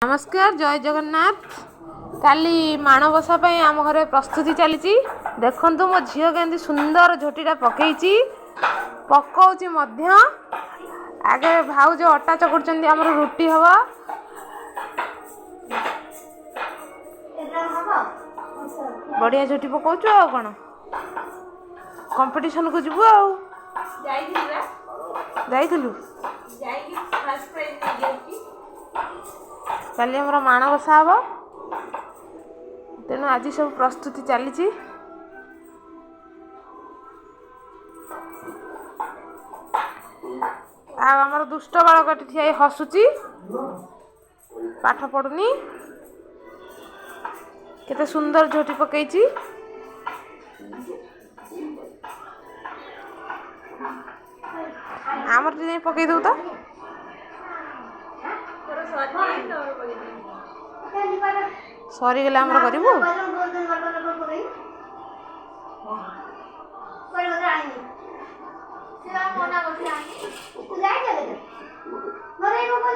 नमस्कार जय जगन्नाथ। काली माणबसा आम घर प्रस्तुति चली देखु मो झील के सुंदर झोटीटा पकई पकाउची आगे भाउज अटा चकुड़ आमर रुटी हम बढ़िया झोटी पकाउछु आ कौन कंपटीशन को जीवु जाइलु काली आमर माणबसा हम तेणु आज सब प्रस्तुति चली आमर दुष्ट बालक ठिया हसुची पाठ पढ़ुनी केते सुंदर झोटी पकई आमर टी पकई दऊ तो सरीगले आमर करू मरे